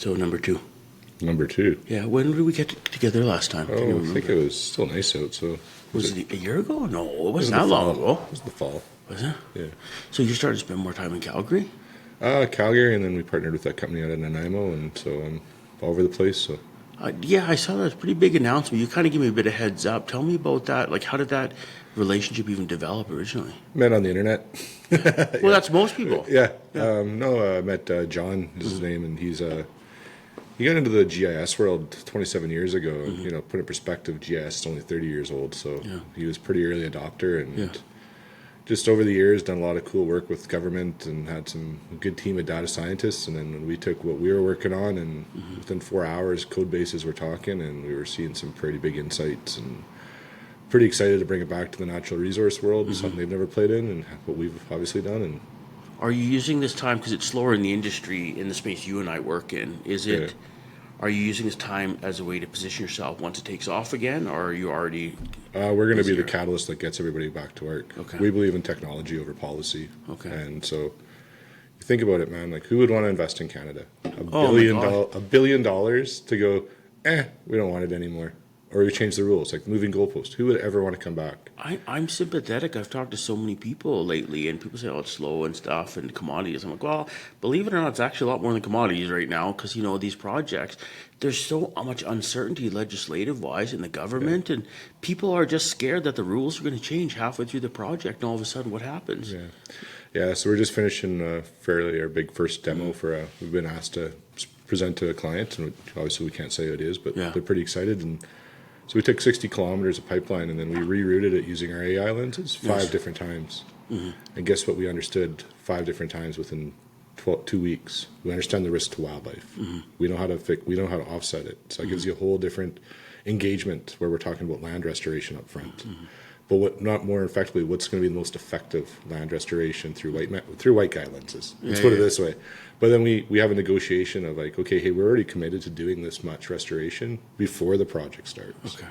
So number two. Number two. Yeah, when did we get together last time? Oh, I think it was still nice out. So was it a year ago? No, it wasn't the that long fall. ago. It was the fall. Was it? Yeah. So you started to spend more time in Calgary? Calgary, and then we partnered with that company out of Nanaimo, and so I'm all over the place. So Yeah, I saw that. It's a pretty big announcement. You kind of give me a bit of heads up. Tell me about that. Like, how did that relationship even develop originally? met on the internet. Well, that's most people. Yeah. I met John is his name, and he got into the GIS world 27 years ago. And, put in perspective, GIS is only 30 years old, so he was pretty early adopter, and just over the years done a lot of cool work with government and had some good team of data scientists. And then we took what we were working on, and within 4 hours, code bases were talking, and we were seeing some pretty big insights, and pretty excited to bring it back to the natural resource world, something they've never played in, and what we've obviously done. And are you using this time, because it's slower in the industry, in the space you and I work in, are you using this time as a way to position yourself once it takes off again, or are you already we're going to be the catalyst that gets everybody back to work. Okay. We believe in technology over policy. Okay. And so you think about it, man, like who would want to invest in Canada? $1 billion to go, we don't want it anymore. Or we change the rules, like moving goalpost. Who would ever want to come back? I'm sympathetic. I've talked to so many people lately, and people say, oh, it's slow and stuff, and commodities. I'm like, well, believe it or not, it's actually a lot more than commodities right now, because, these projects, there's so much uncertainty legislative-wise in the government, and people are just scared that the rules are going to change halfway through the project, and all of a sudden, what happens? Yeah, so we're just finishing our big first demo for, we've been asked to present to a client, and obviously we can't say who it is, but they're pretty excited. And so we took 60 kilometers of pipeline, and then we rerouted it using our AI lenses 5 different times. And guess what? We understood 5 different times within 2 weeks. We understand the risk to wildlife. We know how to we know how to offset it. So it gives you a whole different engagement where we're talking about land restoration up front. But not more effectively, what's going to be the most effective land restoration through white guy lenses? Let's put it this way. But then we have a negotiation of like, okay, hey, we're already committed to doing this much restoration before the project starts. Okay.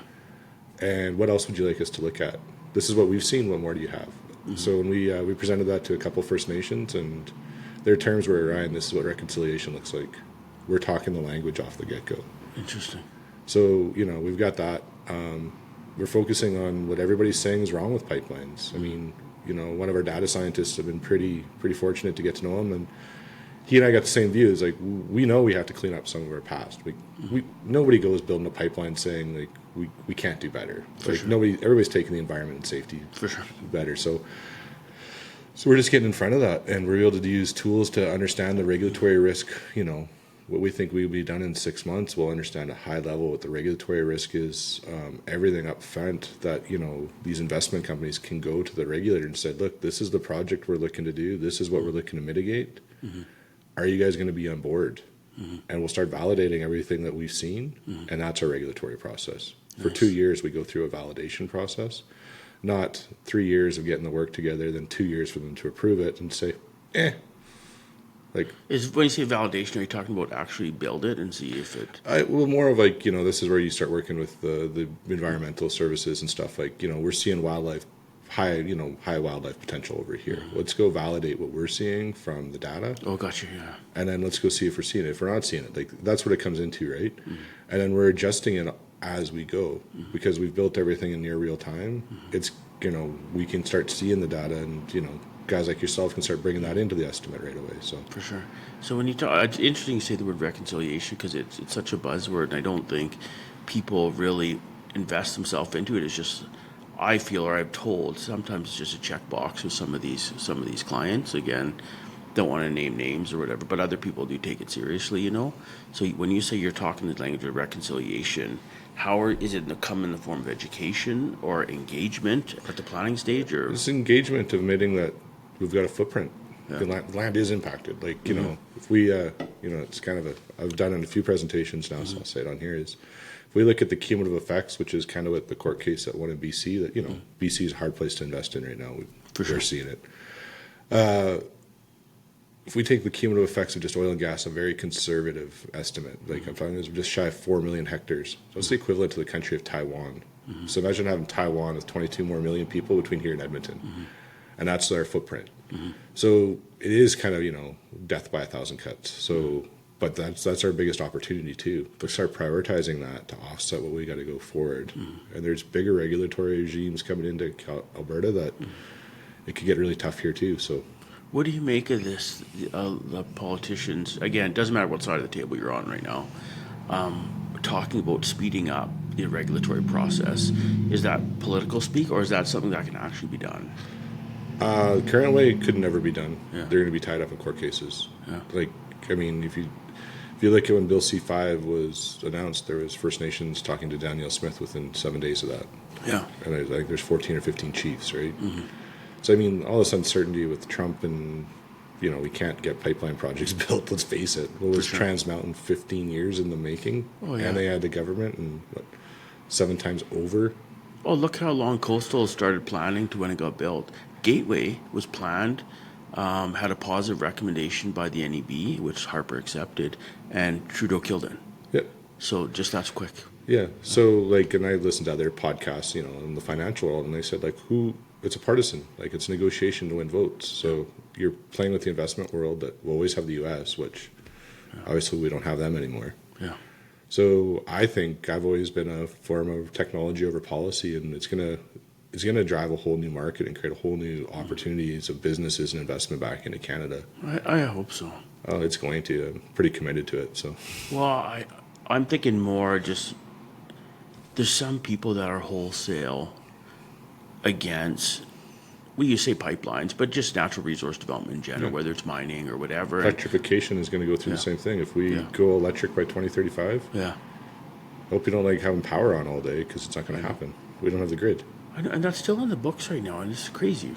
And what else would you like us to look at? This is what we've seen. What more do you have? So when we presented that to a couple First Nations, and their terms were, Ryan, this is what reconciliation looks like. We're talking the language off the get-go. Interesting. So, we've got that. We're focusing on what everybody's saying is wrong with pipelines. I mean, one of our data scientists have been pretty fortunate to get to know him, and he and I got the same view. It's like, we know we have to clean up some of our past. Nobody goes building a pipeline saying like we can't do better. Everybody's taking the environment and safety better. So we're just getting in front of that, and we're able to use tools to understand the regulatory risk. What we think will be done in 6 months, we'll understand at a high level what the regulatory risk is, everything up front that, these investment companies can go to the regulator and say, look, this is the project we're looking to do. This is what we're looking to mitigate. Are you guys going to be on board? And we'll start validating everything that we've seen, and that's our regulatory process. For 2 years, we go through a validation process, not 3 years of getting the work together, then 2 years for them to approve it and say, When you say validation, are you talking about actually build it and see if it... more of like, this is where you start working with the environmental services and stuff. Like, we're seeing high wildlife potential over here. Let's go validate what we're seeing from the data. Oh, gotcha, yeah. And then let's go see if we're seeing it. If we're not seeing it, like that's what it comes into, right? And then we're adjusting it as we go because we've built everything in near real time. It's, we can start seeing the data, and, guys like yourself can start bringing that into the estimate right away. So for sure. So when you talk, it's interesting you say the word reconciliation, because it's such a buzzword, and I don't think people really invest themselves into it. It's just, I feel, or I'm told, sometimes it's just a checkbox with some of these clients. Again, don't want to name names or whatever, but other people do take it seriously, So when you say you're talking the language of reconciliation, is it come in the form of education or engagement at the planning stage, or it's engagement of admitting that we've got a footprint. Yeah. The land is impacted. Like, if we, it's kind of I've done it in a few presentations now, so I'll say it on here, is if we look at the cumulative effects, which is kind of what the court case that won in BC, that, BC is a hard place to invest in right now. We're seeing it. If we take the cumulative effects of just oil and gas, a very conservative estimate, like I'm talking, is just shy of 4 million hectares. So it's the equivalent to the country of Taiwan. So imagine having Taiwan with 22 more million people between here and Edmonton. And that's our footprint. So it is kind of, death by 1,000 cuts. So But that's our biggest opportunity too. To start prioritizing that to offset what we got to go forward. And there's bigger regulatory regimes coming into Alberta that it could get really tough here too. So, What do you make of this? The politicians, again, it doesn't matter what side of the table you're on right now, talking about speeding up the regulatory process. Is that political speak, or is that something that can actually be done? currently it could never be done. Yeah. They're going to be tied up in court cases. Yeah. Like, I mean, if you look at when Bill C-5 was announced, there was First Nations talking to Danielle Smith within 7 days of that. Yeah. And I think there's 14 or 15 chiefs, right? Mm-hmm. So, I mean, all this uncertainty with Trump and, we can't get pipeline projects built, let's face it. What was Trans Mountain 15 years in the making? Oh, yeah. And they had the government, and 7 times over? Oh, look how long Coastal started planning to when it got built. Gateway was planned, had a positive recommendation by the NEB, which Harper accepted, and Trudeau killed it. Yep. So just that's quick. Yeah. So, and I listened to other podcasts, in the financial world, and they said, it's a partisan. It's a negotiation to win votes. So you're playing with the investment world that will always have the U.S., which obviously we don't have them anymore. Yeah. So I think I've always been a form of technology over policy, and it's gonna drive a whole new market and create a whole new opportunities of businesses and investment back into Canada. I hope so. Oh, it's going to. I'm pretty committed to it. So. Well, I'm thinking more just there's some people that are wholesale against, you say pipelines, but just natural resource development in general, whether it's mining or whatever. Electrification is going to go through the same thing. If we go electric by 2035, I hope you don't having power on all day, because it's not going to happen. We don't have the grid. And that's still in the books right now, and it's crazy.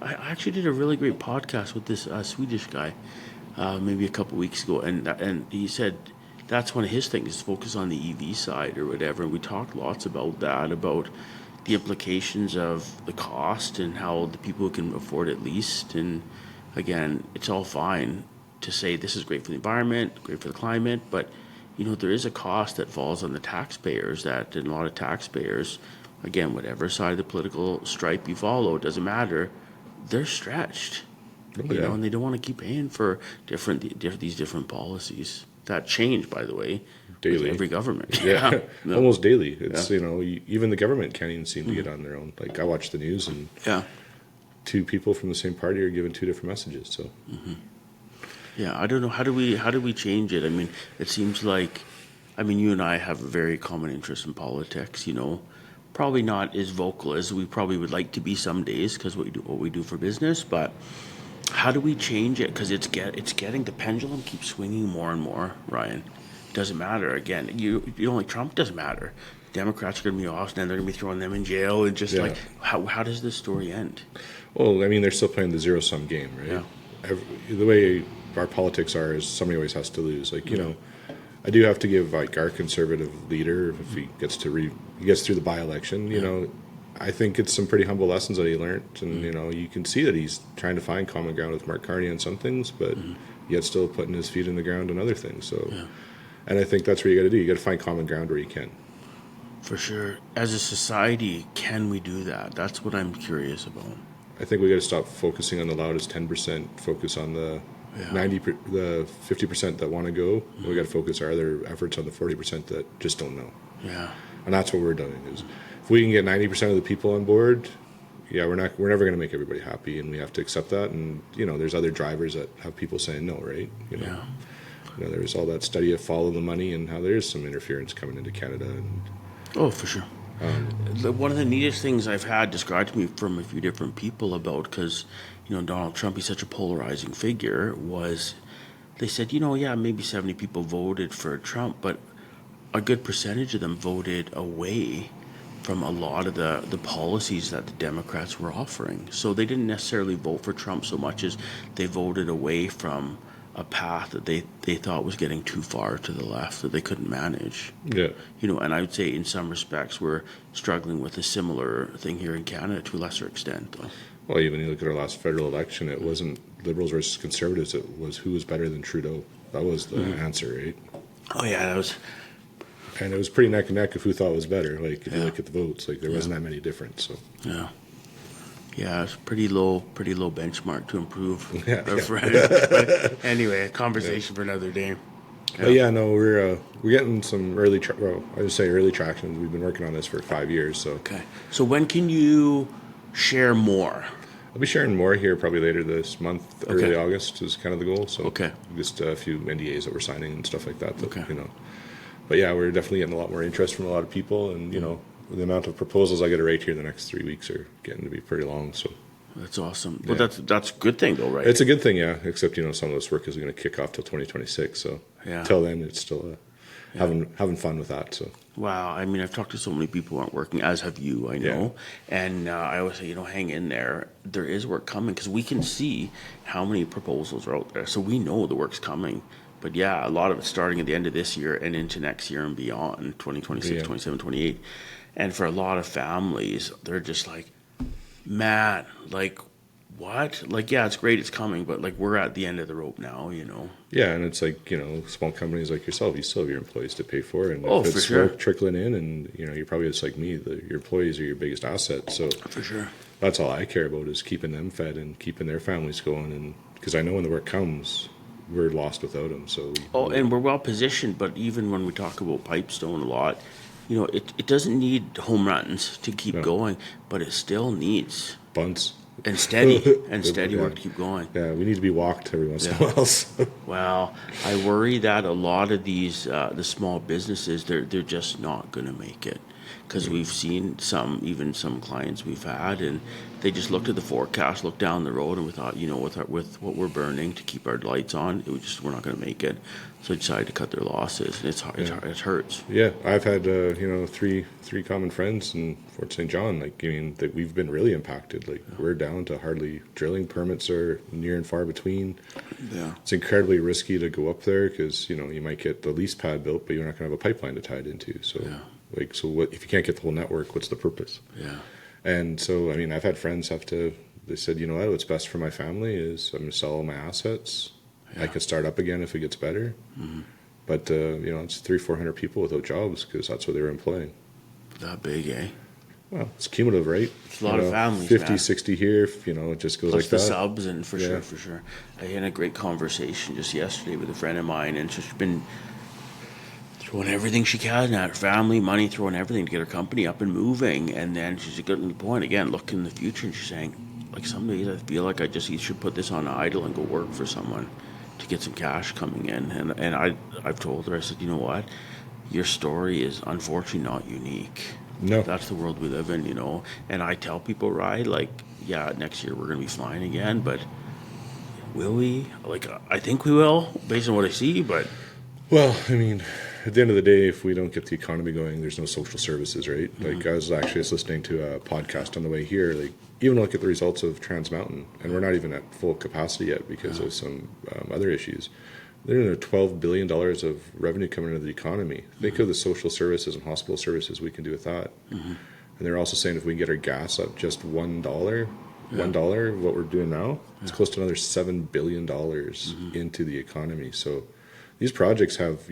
I actually did a really great podcast with this Swedish guy maybe a couple weeks ago, and he said that's one of his things, is focus on the EV side or whatever, and we talked lots about that, about the implications of the cost and how the people who can afford it least. And again, it's all fine to say this is great for the environment, great for the climate, but there is a cost that falls on the taxpayers, and a lot of taxpayers, again, whatever side of the political stripe you follow, it doesn't matter, they're stretched. And they don't want to keep paying for these different policies that change, by the way, daily. With every government. Almost daily. It's even the government can't even seem to get on their own. I watch the news, and 2 people from the same party are giving 2 different messages. So I don't know, how do we change it? I mean, it seems like, you and I have a very common interest in politics. Probably not as vocal as we probably would like to be some days, because what we do for business, but how do we change it? Because it's getting, the pendulum keeps swinging more and more, Ryan. Doesn't matter. Again, you don't like Trump, doesn't matter. Democrats are going to be off, and then they're going to be throwing them in jail. And just how does this story end? Well, they're still playing the zero-sum game, right? Yeah. The way our politics are is somebody always has to lose. I do have to give our conservative leader, if he gets through the by-election, I think it's some pretty humble lessons that he learned, and you can see that he's trying to find common ground with Mark Carney on some things, but yet still putting his feet in the ground on other things. So, and I think that's what you got to do. You got to find common ground where you can. For sure. As a society, can we do that? That's what I'm curious about. I think we got to stop focusing on the loudest 10%. Focus on the 50% that want to go. We got to focus our other efforts on the 40% that just don't know. Yeah. And that's what we're doing. Is if we can get 90% of the people on board, we're never going to make everybody happy, and we have to accept that. And there's other drivers that have people saying no, right? There's all that study of follow the money, and how there's some interference coming into Canada. Oh, for sure. One of the neatest things I've had described to me from a few different people about, because Donald Trump, he's such a polarizing figure, was they said, maybe 70 people voted for Trump, but a good percentage of them voted away from a lot of the policies that the Democrats were offering. So they didn't necessarily vote for Trump so much as they voted away from a path that they thought was getting too far to the left, that they couldn't manage. Yeah. And I would say in some respects we're struggling with a similar thing here in Canada to a lesser extent, though. Well, even you look at our last federal election, it wasn't Liberals versus Conservatives, it was who was better than Trudeau. That was the answer, right? Oh, yeah, that was... And it was pretty neck and neck of who thought was better. If you look at the votes, there wasn't that many difference. So. Yeah, it's pretty low benchmark to improve. But anyway, a conversation for another day. But yeah, no, we're getting some I would say early traction. We've been working on this for 5 years, so Okay. So when can you share more? I'll be sharing more here probably later this month. Okay. Early August is kind of the goal. So Okay. just a few NDAs that we're signing and stuff like that. Okay. But yeah, we're definitely getting a lot more interest from a lot of people, and the amount of proposals I get to write here the next 3 weeks are getting to be pretty long. So That's awesome. But that's a good thing though, right? it's a good thing, yeah. Except some of this work is going to kick off till 2026. So till then, it's still having fun with that. So Wow. I mean, I've talked to so many people who aren't working, as have you, I know. And I always say, hang in there. There is work coming because we can see how many proposals are out there. So we know the work's coming. But yeah, a lot of it's starting at the end of this year and into next year and beyond, 2026, 27, 28. And for a lot of families, they're just like, man, like, what? Like, yeah, it's great, it's coming, but like, we're at the end of the rope now, Yeah, and it's like, small companies like yourself, you still have your employees to pay for, and Oh, if for it's sure. work trickling in, and you're probably just like me, your employees are your biggest asset. So For sure. that's all I care about is keeping them fed and keeping their families going, and because I know when the work comes, we're lost without them. So And we're well positioned, but even when we talk about Pipestone a lot, it doesn't need home runs to keep going, but it still needs bunts and steady work to keep going. Yeah, we need to be walked every once in a while. So. Well, I worry that a lot of these the small businesses they're just not going to make it because we've seen even some clients we've had, and they just looked at the forecast, looked down the road, and we thought, with what we're burning to keep our lights on, we're not going to make it. So they decided to cut their losses, and it hurts. Yeah, I've had three common friends in Fort St. John. That we've been really impacted. We're down to hardly drilling permits are near and far between. Yeah, it's incredibly risky to go up there because you might get the lease pad built, but you're not going to have a pipeline to tie it into. So so what if you can't get the whole network? What's the purpose? Yeah, and so I've had friends they said, what's best for my family is I'm going to sell all my assets. I can start up again if it gets better. Mm-hmm. But, it's 300-400 people without jobs because that's what they were employing. That big, eh? Well, it's cumulative, right? It's a lot of families, 50, man. 60 here, it just goes Plus like that. the subs, and for sure. I had a great conversation just yesterday with a friend of mine, and she's been throwing everything she can at her family, money, throwing everything to get her company up and moving. And then she's getting to the point, again, looking in the future, and she's saying, some days I feel like I just should put this on idle and go work for someone to get some cash coming in. And I've told her, I said, you know what? Your story is unfortunately not unique. No. That's the world we live in, And I tell people, right, next year we're going to be flying again, but will we? I think we will, based on what I see, but... Well, at the end of the day, if we don't get the economy going, there's no social services, right? Mm-hmm. I was actually just listening to a podcast on the way here. Even look at the results of Trans Mountain, and we're not even at full capacity yet because of some other issues. There's $12 billion of revenue coming into the economy. Think of the social services and hospital services we can do with that. Mm-hmm. And they're also saying if we can get our gas up just $1, what we're doing now, it's close to another $7 billion into the economy. So these projects have,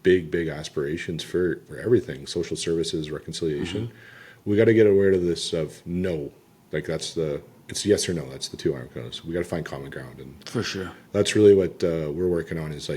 big aspirations for everything, social services, reconciliation. Mm-hmm. We got to get aware of this of no, it's yes or no. That's the 2 iron cones. We got to find common ground, and for sure, that's really what we're working on. Is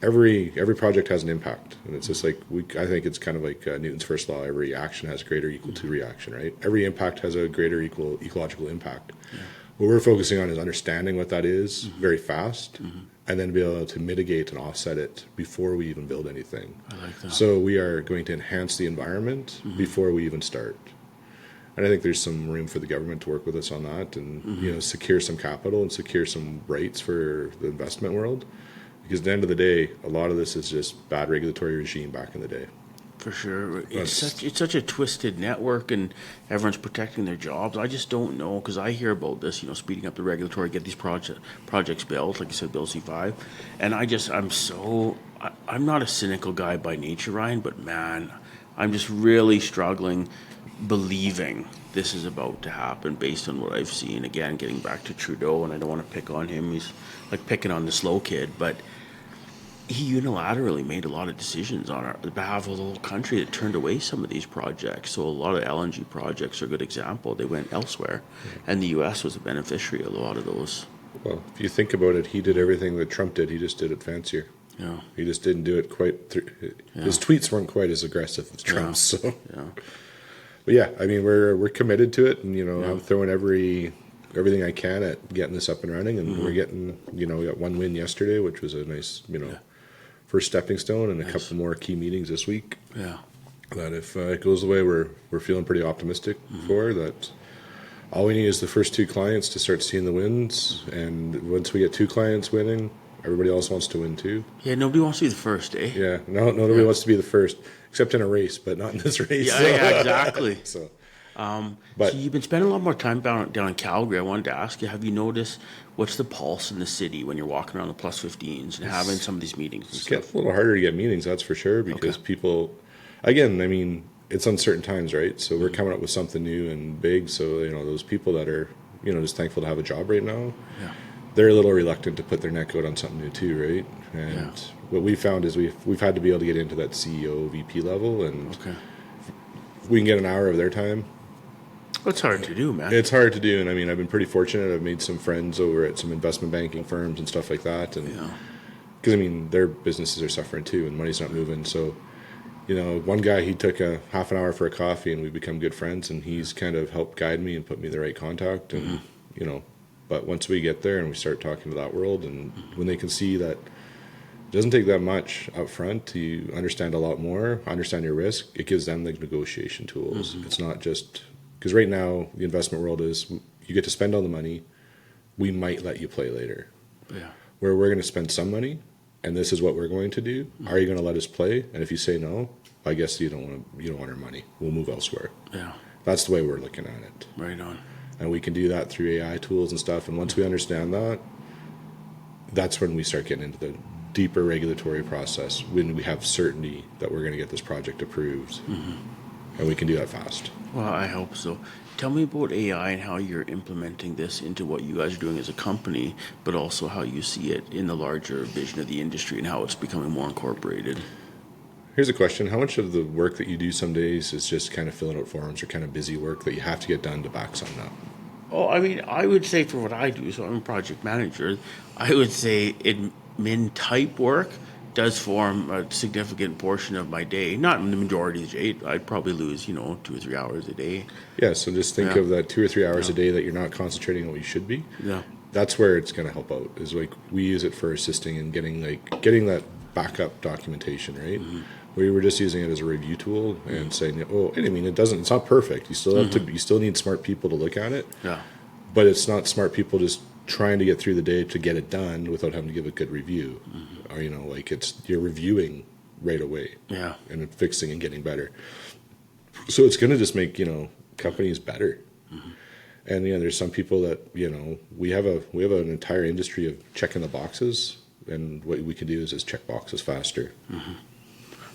every project has an impact, and it's just I think it's kind of like Newton's first law. Every action has greater equal to reaction, right? Every impact has a greater ecological impact. Yeah. What we're focusing on is understanding what that is very fast. Mm-hmm. And then be able to mitigate and offset it before we even build anything. I like that. So we are going to enhance the environment before we even start. And I think there's some room for the government to work with us on that and secure some capital and secure some rights for the investment world. Because at the end of the day, a lot of this is just bad regulatory regime back in the day. For sure. It's such a twisted network, and everyone's protecting their jobs. I just don't know, because I hear about this, speeding up the regulatory, get these projects built, like you said, Bill C-5. And I'm not a cynical guy by nature, Ryan, but man, I'm just really struggling believing this is about to happen based on what I've seen. Again, getting back to Trudeau, and I don't want to pick on him. He's like picking on the slow kid, but he unilaterally made a lot of decisions on behalf of the whole country that turned away some of these projects. So a lot of LNG projects are a good example. They went elsewhere, and the U.S. was a beneficiary of a lot of those. Well, if you think about it, he did everything that Trump did. He just did it fancier. Yeah. He just didn't do it quite. His tweets weren't quite as aggressive as Trump's. So, Yeah. but yeah, I mean, we're committed to it, and I'm throwing everything I can at getting this up and running, and we're getting. We got one win yesterday, which was a nice first stepping stone, and a couple more key meetings this week. Yeah. That if it goes the way we're feeling pretty optimistic for that. All we need is the first 2 clients to start seeing the wins, and once we get 2 clients winning, everybody else wants to win too. Yeah, nobody wants to be the first, eh? Yeah, nobody wants to be the first, except in a race, but not in this race. Yeah, exactly. So, So you've been spending a lot more time down in Calgary. I wanted to ask you, have you noticed what's the pulse in the city when you're walking around the plus 15s and having some of these meetings and it's stuff? getting a little harder to get meetings, that's for sure, because people, again, I mean, it's uncertain times, right? So we're coming up with something new and big. So those people that are just thankful to have a job right now, they're a little reluctant to put their neck out on something new too, right? And what we found is we've had to be able to get into that CEO VP level, and if we can get an hour of their time. It's hard to do, man. It's hard to do, and I mean, I've been pretty fortunate. I've made some friends over at some investment banking firms and stuff like that, and because I mean, their businesses are suffering too, and money's not moving. So, one guy, he took a half an hour for a coffee, and we've become good friends, and he's kind of helped guide me and put me in the right contact, and But once we get there and we start talking to that world, and when they can see that it doesn't take that much up front to understand a lot more, understand your risk, it gives them the negotiation tools. It's not just because right now the investment world is you get to spend all the money, we might let you play later. Yeah. Where we're going to spend some money, and this is what we're going to do. Are you going to let us play? And if you say no, I guess you don't want our money. We'll move elsewhere. Yeah. That's the way we're looking at it. Right on. And we can do that through AI tools and stuff. And once we understand that, that's when we start getting into the deeper regulatory process, when we have certainty that we're going to get this project approved. And we can do that fast. Well, I hope so. Tell me about AI and how you're implementing this into what you guys are doing as a company, but also how you see it in the larger vision of the industry and how it's becoming more incorporated. Here's a question. How much of the work that you do some days is just kind of filling out forms or kind of busy work that you have to get done to back something up? Oh, I mean, I would say for what I do, so I'm a project manager, I would say admin type work does form a significant portion of my day. Not in the majority of the day. I'd probably lose, 2 or 3 hours a day. Yeah, so just think of that 2 or 3 hours a day that you're not concentrating on what you should be. Yeah. That's where it's going to help out, is like we use it for assisting and getting that backup documentation, right? We were just using it as a review tool and saying, and I mean, it's not perfect. You still have you still need smart people to look at it. Yeah. But it's not smart people just trying to get through the day to get it done without having to give a good review. Or, you're reviewing right away. Yeah. And fixing and getting better. So it's going to just make, companies better. And, there's some people that, we have an entire industry of checking the boxes, and what we can do is just check boxes faster.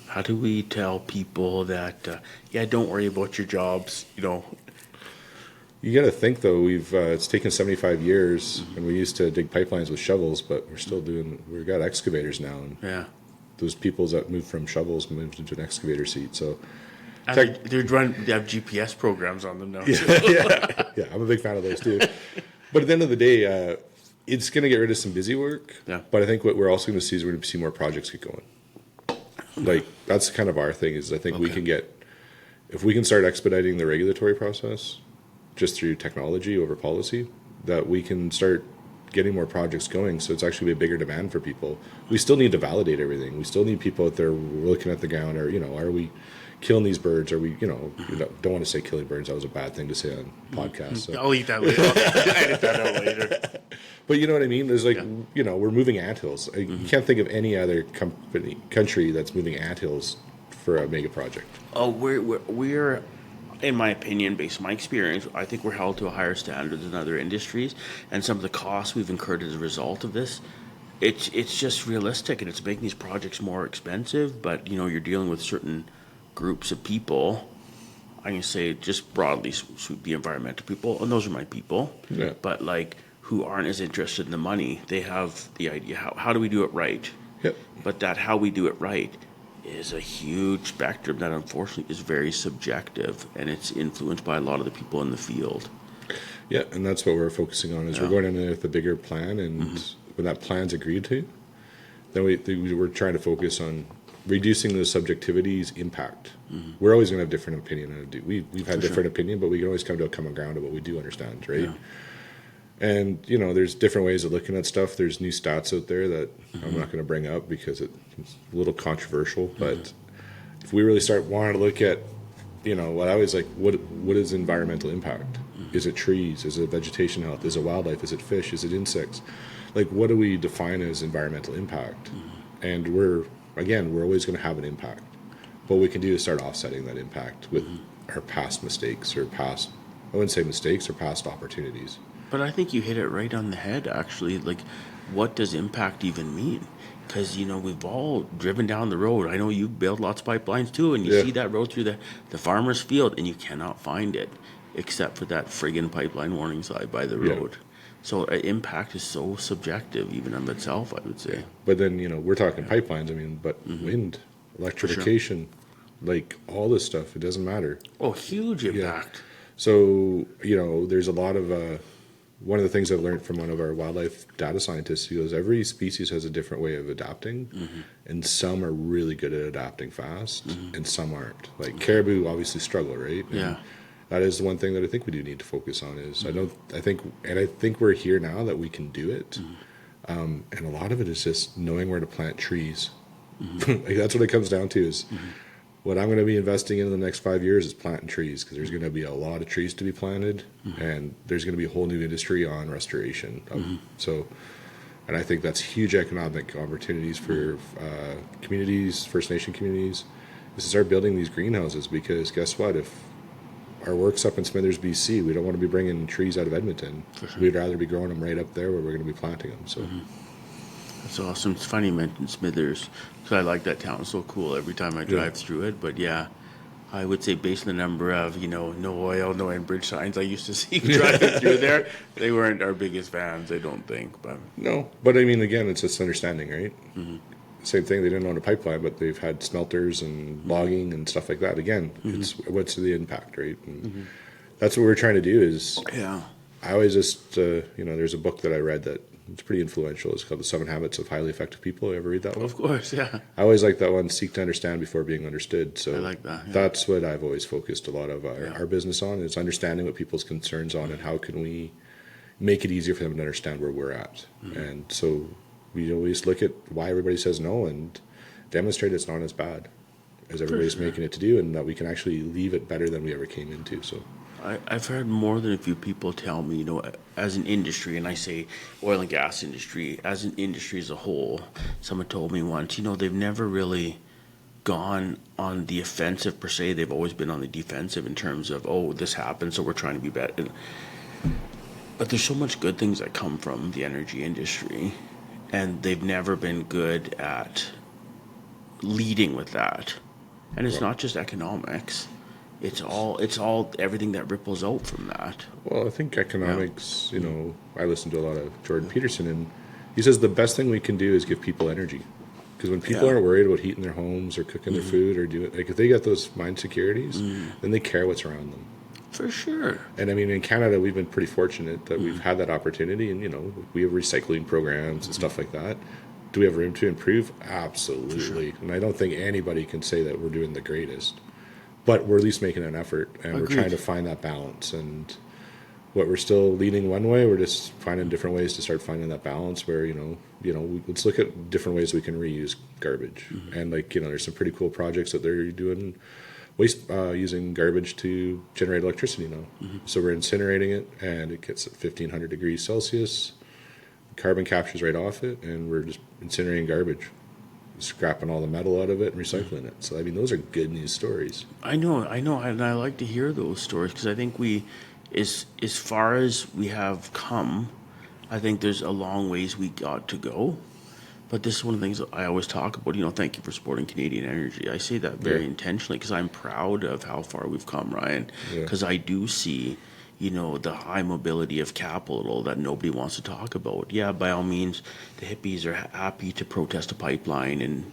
How do we tell people that, don't worry about your jobs, You got to think, though, it's taken 75 years, and we used to dig pipelines with shovels, but we've got excavators now. And Yeah. those people that moved from shovels moved into an excavator seat. So They have GPS programs on them now. yeah, I'm a big fan of those too. But at the end of the day, it's going to get rid of some busy work. Yeah. But I think what we're also going to see is we're going to see more projects get going. That's kind of our thing, is I think we can if we can start expediting the regulatory process just through technology over policy, that we can start getting more projects going. So it's actually a bigger demand for people. We still need to validate everything. We still need people out there looking at the ground, or, are we killing these birds? Are we, don't want to say killing birds. That was a bad thing to say on podcasts. So. I'll eat that later. I'll edit that out later. But you know what I mean? There's we're moving anthills. You can't think of any other country that's moving anthills for a mega project. Oh, we're, in my opinion, based on my experience, I think we're held to a higher standard than other industries, and some of the costs we've incurred as a result of this, it's just realistic, and it's making these projects more expensive. But you're dealing with certain groups of people. I can say just broadly sweep the environmental people, and those are my people. Yeah. But who aren't as interested in the money. They have the idea, how do we do it right? Yep. But that how we do it right is a huge spectrum that unfortunately is very subjective, and it's influenced by a lot of the people in the field. Yeah, and that's what we're focusing on. Is we're going in there with a bigger plan, and when that plan's agreed to, then we're trying to focus on reducing the subjectivity's impact. We're always going to have different opinion. We've had different opinion, but we can always come to a common ground of what we do understand, right? Yeah. And there's different ways of looking at stuff. There's new stats out there that I'm not going to bring up because it's a little controversial. But if we really start wanting to look at, what I always like, what is environmental impact? Is it trees? Is it vegetation health? Is it wildlife? Is it fish? Is it insects? Like, what do we define as environmental impact? And we're always going to have an impact. What we can do is start offsetting that impact with our past mistakes I wouldn't say mistakes, or past opportunities. But I think you hit it right on the head, actually. Like, what does impact even mean? Because, we've all driven down the road. I know you build lots of pipelines too, and you see that road through the farmer's field, and you cannot find it except for that friggin' pipeline warning sign by the road. So impact is so subjective, even in itself, I would say. But then, we're talking pipelines, but wind, electrification, like all this stuff, it doesn't matter. Oh, huge impact. So, there's a lot of, one of the things I've learned from one of our wildlife data scientists, he goes, every species has a different way of adapting, and some are really good at adapting fast, and some aren't. Like caribou obviously struggle, right? And that is the one thing that I think we do need to focus on is I think we're here now that we can do it. And a lot of it is just knowing where to plant trees. Like that's what it comes down to is what I'm going to be investing in the next 5 years is planting trees, because there's going to be a lot of trees to be planted, and there's going to be a whole new industry on restoration. And I think that's huge economic opportunities for communities, First Nation communities, is to start building these greenhouses, because guess what? If our work's up in Smithers, BC, we don't want to be bringing trees out of Edmonton. We'd rather be growing them right up there where we're going to be planting them. So. That's awesome. It's funny you mentioned Smithers, because I like that town. It's so cool every time I drive through it. But I would say based on the number of, no oil, no Enbridge signs I used to see driving through there, they weren't our biggest fans, I don't think. But no, but I mean, again, it's just understanding, right? Same thing, they didn't own a pipeline, but they've had smelters and logging and stuff like that. Again, it's what's the impact, right? And that's what we're trying to do is, I always just, there's a book that I read that it's pretty influential. It's called The 7 Habits of Highly Effective People. You ever read that one? Of course, yeah. I always like that one, seek to understand before being understood. So I like that. Yeah. That's what I've always focused a lot of our business on, is understanding what people's concerns on and how can we make it easier for them to understand where we're at. And so we always look at why everybody says no and demonstrate it's not as bad as everybody's making it to do, and that we can actually leave it better than we ever came into. So I've heard more than a few people tell me, as an industry, and I say oil and gas industry, as an industry as a whole, someone told me once, they've never really gone on the offensive per se. They've always been on the defensive in terms of, this happened, so we're trying to be better. But there's so much good things that come from the energy industry, and they've never been good at leading with that. And it's not just economics. It's all everything that ripples out from that. Well, I think economics, I listen to a lot of Jordan Peterson, and he says the best thing we can do is give people energy. Because when people aren't worried about heating their homes or cooking their food or doing, like if they get those mind securities, then they care what's around them. For sure. And I mean, in Canada, we've been pretty fortunate that we've had that opportunity, and we have recycling programs and stuff like that. Do we have room to improve? Absolutely. And I don't think anybody can say that we're doing the greatest. But we're at least making an effort, and we're trying to find that balance. And what we're still leaning one way, we're just finding different ways to start finding that balance where, let's look at different ways we can reuse garbage. And there's some pretty cool projects that they're doing using garbage to generate electricity now. So we're incinerating it, and it gets at 1,500 degrees Celsius. Carbon captures right off it, and we're just incinerating garbage, scrapping all the metal out of it and recycling it. So I mean, those are good news stories. I know, and I like to hear those stories, because I think as far as we have come, I think there's a long ways we got to go. But this is one of the things that I always talk about. Thank you for supporting Canadian energy. I say that very intentionally, because I'm proud of how far we've come, Ryan. Because I do see, the high mobility of capital that nobody wants to talk about. Yeah, by all means, the hippies are happy to protest a pipeline and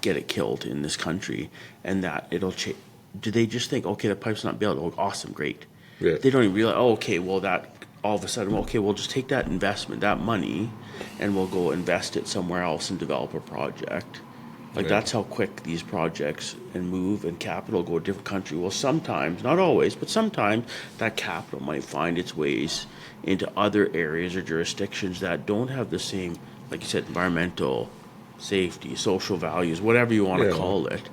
get it killed in this country, and that it'll change. Do they just think, okay, the pipe's not built? Oh, awesome, great. Yeah. They don't even realize, that all of a sudden, well, okay, we'll just take that investment, that money, and we'll go invest it somewhere else and develop a project. Like that's how quick these projects and move and capital go to a different country. Well, sometimes, not always, but sometimes that capital might find its ways into other areas or jurisdictions that don't have the same, like you said, environmental, safety, social values, whatever you want to call it.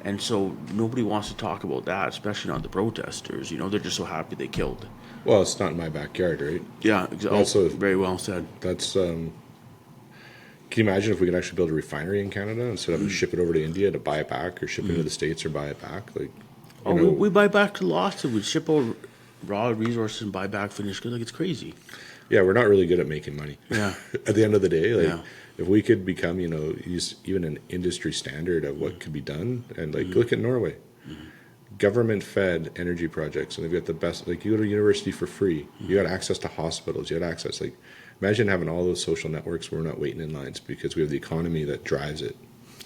And so nobody wants to talk about that, especially not the protesters. You know, they're just so happy they killed. Well, it's not in my backyard, right? Yeah, exactly. Also, very well said. That's. Can you imagine if we could actually build a refinery in Canada instead of ship it over to India to buy it back, or ship it to the States or buy it back? Like, we buy back lots of. We ship over raw resources and buy back finished goods. Like it's crazy. Yeah, we're not really good at making money. Yeah. At the end of the day, like if we could become, use even an industry standard of what could be done, and like look at Norway, government-fed energy projects, and they've got the best. Like you go to university for free, you got access to hospitals, you got access. Like imagine having all those social networks where we're not waiting in lines because we have the economy that drives it.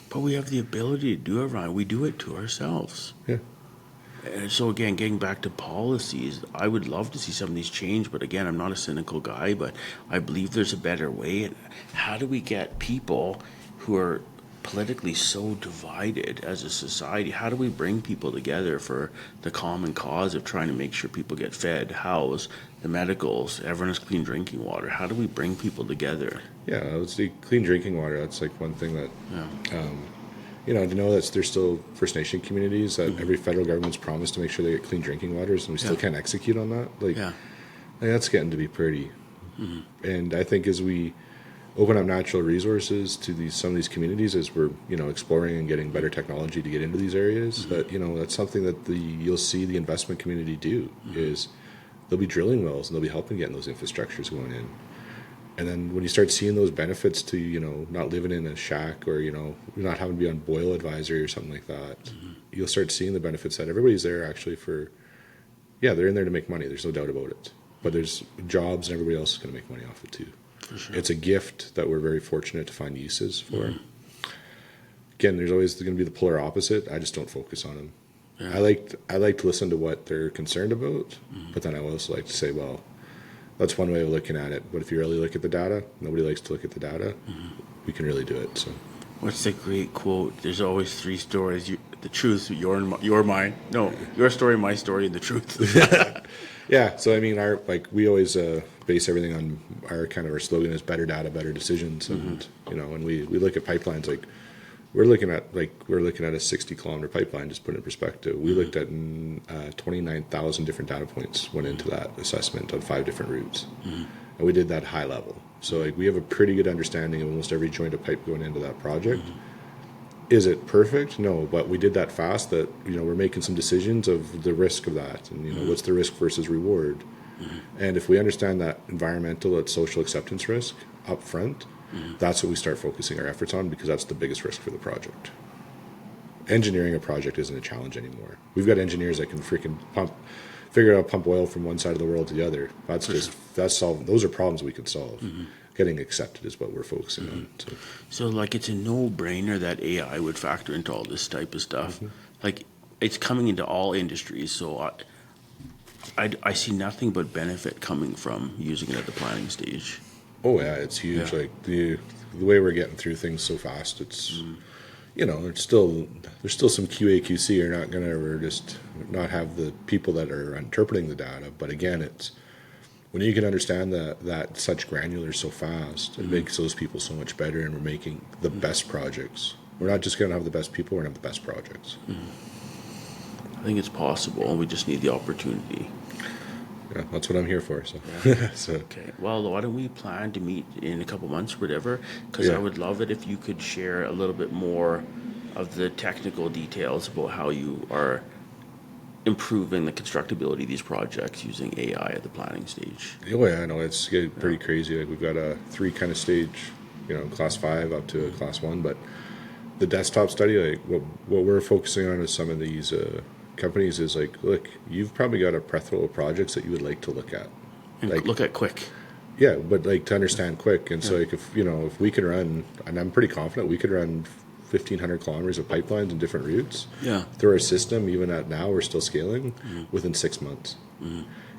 But we have the ability to do it, Ryan. We do it to ourselves. Yeah. And so again, getting back to policies, I would love to see some of these change. But again, I'm not a cynical guy, but I believe there's a better way. And how do we get people who are politically so divided as a society? How do we bring people together for the common cause of trying to make sure people get fed, housed, the medicals, everyone has clean drinking water? How do we bring people together? Yeah, it's the clean drinking water. That's like one thing that, to know that there's still First Nation communities that every federal government's promised to make sure they get clean drinking waters, and we still can't execute on that. Like that's getting to be pretty. And I think as we open up natural resources to some of these communities, as we're exploring and getting better technology to get into these areas, that that's something that you'll see the investment community do is they'll be drilling wells and they'll be helping getting those infrastructures going in. And then when you start seeing those benefits to not living in a shack or not having to be on boil advisory or something like that, you'll start seeing the benefits that everybody's there actually they're in there to make money. There's no doubt about it. But there's jobs and everybody else is going to make money off it too. For sure. It's a gift that we're very fortunate to find uses for. Again, there's always going to be the polar opposite. I just don't focus on them. Yeah. I like to listen to what they're concerned about, but then I also like to say, well, that's one way of looking at it. But if you really look at the data, nobody likes to look at the data. We can really do it. So, what's the great quote? There's always three stories: the truth, your mine. No, your story, my story, and the truth. Yeah. So I mean, we always base everything on our slogan is better data, better decisions, and when we look at pipelines, like we're looking at a 60-kilometer pipeline. Just put it in perspective, we looked at 29,000 different data points went into that assessment on 5 different routes, and we did that high level. So we have a pretty good understanding of almost every joint of pipe going into that project. Is it perfect? No, but we did that fast that we're making some decisions of the risk of that, and what's the risk versus reward. And if we understand that environmental, that social acceptance risk up front, that's what we start focusing our efforts on, because that's the biggest risk for the project. Engineering a project isn't a challenge anymore. We've got engineers that can figure out how to pump oil from one side of the world to the other. That's solving. Those are problems we can solve. Getting accepted is what we're focusing on. So it's a no-brainer that AI would factor into all this type of stuff. Like it's coming into all industries. So I see nothing but benefit coming from using it at the planning stage. Oh yeah, it's huge. Yeah. Like the way we're getting through things so fast, it's there's still some QA/QC. You're not going to ever just not have the people that are interpreting the data. But again, it's when you can understand that such granular so fast, it makes those people so much better, and we're making the best projects. We're not just going to have the best people; we're going to have the best projects. I think it's possible. We just need the opportunity. Yeah, that's what I'm here for. So, Okay. Well, why don't we plan to meet in a couple months or whatever? Because I would love it if you could share a little bit more of the technical details about how you are improving the constructability of these projects using AI at the planning stage. Oh yeah, I know it's getting pretty crazy. Like we've got a 3 kind of stage, class 5 up to a class 1. But the desktop study, like what we're focusing on with some of these companies is like, look, you've probably got a plethora of projects that you would like to look at, and look at quick. Yeah, but to understand quick, and so if we could run, and I'm pretty confident we could run 1,500 kilometers of pipelines in different routes through our system. Even at now, we're still scaling within 6 months.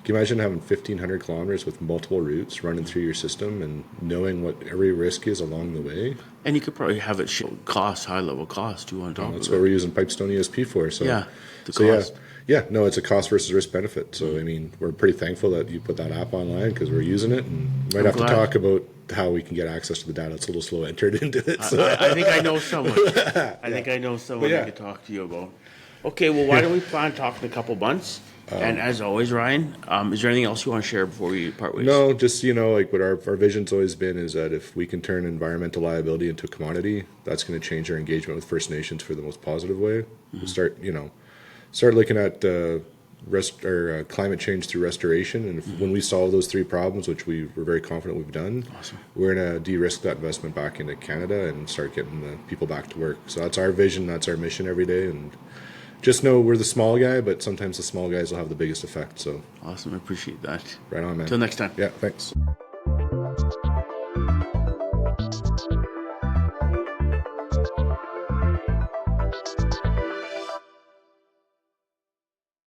Can you imagine having 1,500 kilometers with multiple routes running through your system and knowing what every risk is along the way? And you could probably have it show cost, high level cost too on top of it. That's what we're using Pipestone ESP for. So Yeah, the so cost. no, it's a cost versus risk benefit. So I mean, we're pretty thankful that you put that app online because we're using it, and we might have glad. to talk about how we can get access to the data. It's a little slow entered into it. So. I think I know someone. I think I know someone yeah. I could talk to you about. Okay, well, why don't we plan on talking in a couple months? And as always, Ryan, is there anything else you want to share before we part ways? No, just, like what our vision's always been is that if we can turn environmental liability into a commodity, that's going to change our engagement with First Nations for the most positive way. We'll start looking at climate change through restoration, and when we solve those three problems, which we're very confident we've done, we're going to de-risk that investment back into Canada and start getting the people back to work. So that's our vision, that's our mission every day, and just know we're the small guy, but sometimes the small guys will have the biggest effect. So Awesome, I appreciate that. right on, man. Till next time. Yeah, thanks.